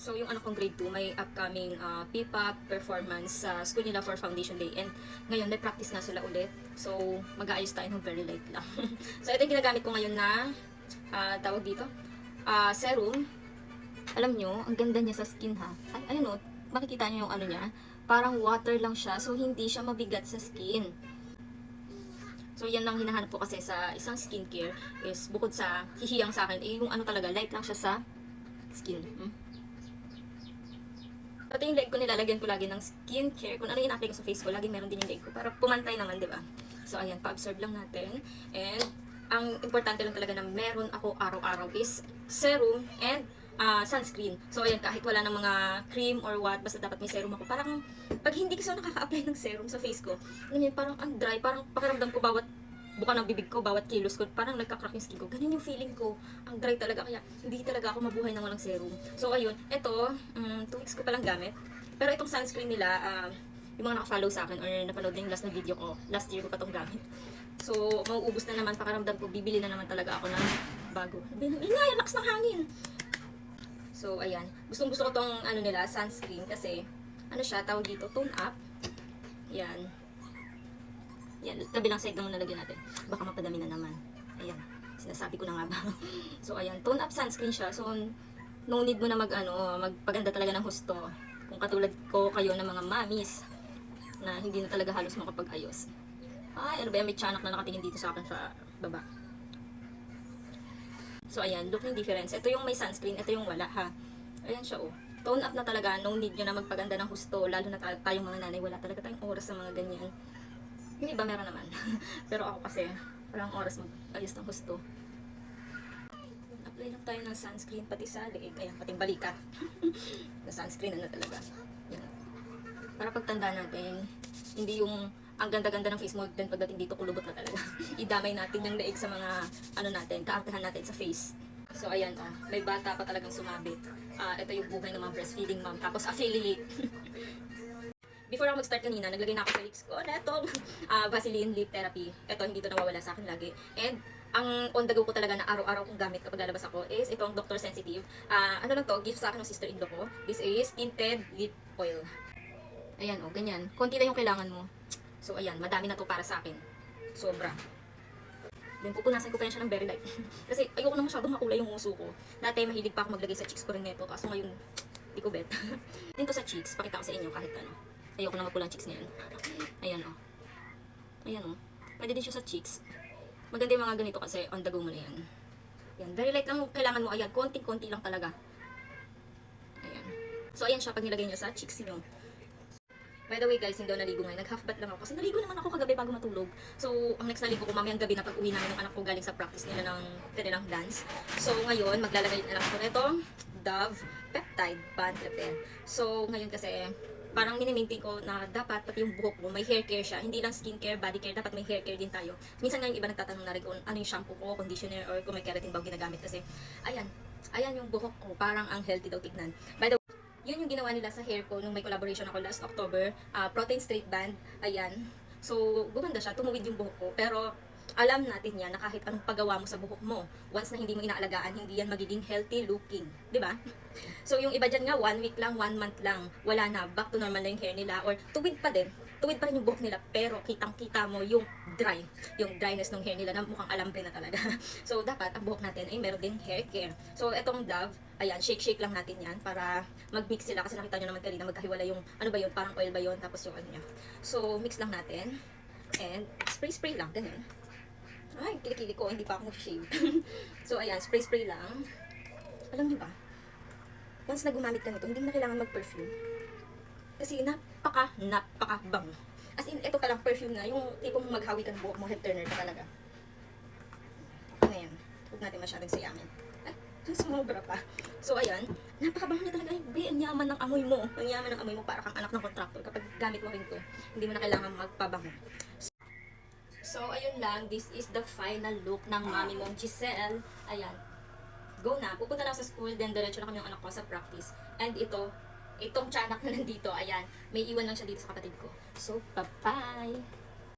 So, yung anak kong grade 2, may upcoming P-POP performance sa school nila for Foundation Day. And ngayon, may practice na sila ulit. So, mag-aayos tayo ng very light lang. So, ito yung ginagamit ko ngayon na, tawag dito, serum. Alam nyo, ang ganda niya sa skin ha. Ay, ayun o, makikita nyo yung ano niya. Parang water lang siya, so hindi siya mabigat sa skin. So, yan lang hinahanap ko kasi sa isang skincare is bukod sa hihiyang sa akin, yung ano talaga, light lang siya sa skin. Pati yung leg ko nilalagyan ko lagi ng skincare. Kung ano yung apply ko sa face ko, lagi meron din yung leg ko. Para pumantay naman, di ba? So, ayan, pa-absorb lang natin. And, ang importante lang talaga na meron ako araw-araw is serum and sunscreen. So, ayan, kahit wala ng mga cream or what, basta dapat may serum ako. Parang, pag hindi kasi ako nakaka-apply ng serum sa face ko, ganyan, parang ang dry, parang pakiramdam ko bawat buka ng bibig ko, bawat kilos ko, parang nagka-crack yung skin ko. Ganun yung feeling ko. Ang dry talaga, kaya hindi talaga ako mabuhay nang walang serum. So, ayun, ito, 2 weeks ko palang gamit. Pero itong sunscreen nila, yung mga naka-follow sa akin or napanood na yung last na video ko, last year ko pa itong gamit. So, mauubos na naman, pakiramdam ko, bibili na naman talaga ako ng bago. Ingay, lakas ng hangin! So, ayan. Gustong gusto ko tong ano nila, sunscreen kasi, ano siya, tawag dito, tone up. Yan. Yan, kabilang side naman nalagyan natin. Baka mapadami na naman. Ayan, sinasabi ko na nga ba. So, ayan, tone up sunscreen siya. So, no need mo na magpaganda talaga ng husto. Kung katulad ko kayo ng mga mommies na hindi na talaga halos makapag-ayos. Ay, ano ba yan? May tiyanak na nakatingin dito sa akin sa baba. So, ayan, look yung difference. Ito yung may sunscreen, ito yung wala, ha. Ayan siya, oh. Tone up na talaga. No need nyo na magpaganda ng husto. Lalo na tayong mga nanay, wala talaga tayong oras sa mga ganyan. Yung iba meron naman. Pero ako kasi, walang oras mag-ayos ng husto. Apply lang tayo ng sunscreen pati sa leeg. Ayan, pati balikat. Na sunscreen na talaga. Yan. Para pagtanda natin, hindi yung ang ganda-ganda ng face mo, then pagdating dito kulubot na talaga. Idamay natin yung leeg sa mga, ano natin, kaartahan natin sa face. So, ayan, oh, may bata pa talagang sumabit. Ito yung buhay ng mga breastfeeding mom. Tapos, affiliate. Before ako mag-start kanina, naglagay na ako sa lips ko na itong Vaseline Lip Therapy. Ito, hindi ito nawawala sa akin lagi. And, ang on the go ko talaga na araw-araw kong gamit kapag lalabas ako is itong Dr. Sensitive. Ano lang to, gift sa akin ng sister-in-law ko. This is tinted lip oil. Ayan, oh, ganyan. Konti lang yung kailangan mo. So, ayan, madami na to para sa akin. Sobra. Then, pupunasan ko pa yan siya ng very light. Kasi, ayoko na masyadong makulay yung muso ko. Dati, mahilig pa ako maglagay sa cheeks ko rin nito. Kaso ngayon, di ko bet. Dito sa cheeks, pakita ko sa inyo kahit ano. Ayoko na mapulang cheeks ngayon. Ayan, oh. Ayan, oh. Pwede din siya sa cheeks. Maganda yung mga ganito kasi on the go mo na yan. Yan, very light lang kailangan mo. Ayan, konting-konti lang talaga. Ayan. So, ayan siya pag nilagay nyo sa cheeks nyo. By the way guys, hindi ako naligo ngayon. Nag-half bath lang ako. Kasi naligo naman ako kagabi bago matulog. So, ang next naligo ko mamayang gabi na pag uwi namin ng anak ko galing sa practice nila ng kanilang dance. So, ngayon, maglalagay na lang ako nito Dove Peptide Band Repair. So, ngayon kasi, parang minimaintain ko na dapat pati yung buhok mo, may hair care siya. Hindi lang skincare, body care, dapat may hair care din tayo. Minsan nga yung iba nagtatanong na rin kung ano yung shampoo ko, conditioner, or kung may keratin ba ginagamit. Kasi, ayan yung buhok ko, parang ang healthy daw tignan. By the way, yun yung ginawa nila sa hair ko nung may collaboration ako last October, Protein Straight Band, ayan. So, gumanda siya, tumuwid yung buhok ko, pero alam natin yan na kahit anong paggawa mo sa buhok mo, once na hindi mo inaalagaan, hindi yan magiging healthy looking, di ba? So, yung iba dyan nga, 1 week lang, 1 month lang, wala na, back to normal na yung hair nila, or tuwid pa rin yung buhok nila, pero kitang-kita mo yung dryness ng hair nila na mukhang alambre na talaga. So, dapat ang buhok natin ay meron din hair care. So, etong Dove, ayan, shake lang natin yan para mag-mix sila, kasi nakita nyo naman kanina, magkahiwala yung, ano ba yun, parang oil ba yun, tapos yung ano niya. So, mix lang natin, and spray lang, ganyan. Ay, kilikili ko, hindi pa ako nag-shave. So, ayan, spray lang. Alam niyo ba, once na gumamit ka nito, hindi mo na kailangan mag-perfume. Kasi napaka-bang. As in, ito palang perfume na, yung tipong maghawi ka ng buhok mo, head turner ka talaga. Ayan, huwag natin masyadong sayamin. Ay, sumobra pa. So, ayan, napakabango niya talaga. Ay, ang yaman ng amoy mo. Ang yaman ng amoy mo para kang anak ng contractor. Kapag gamit mo rin to, hindi mo na kailangan magpabango. So, ayun lang. This is the final look ng mami mong Giselle. Ayan. Go na. Pupunta na ako sa school, then diretso na kami ng anak ko sa practice. And itong tiyanak na nandito, ayan, may iwan lang siya dito sa kapatid ko. So, bye-bye!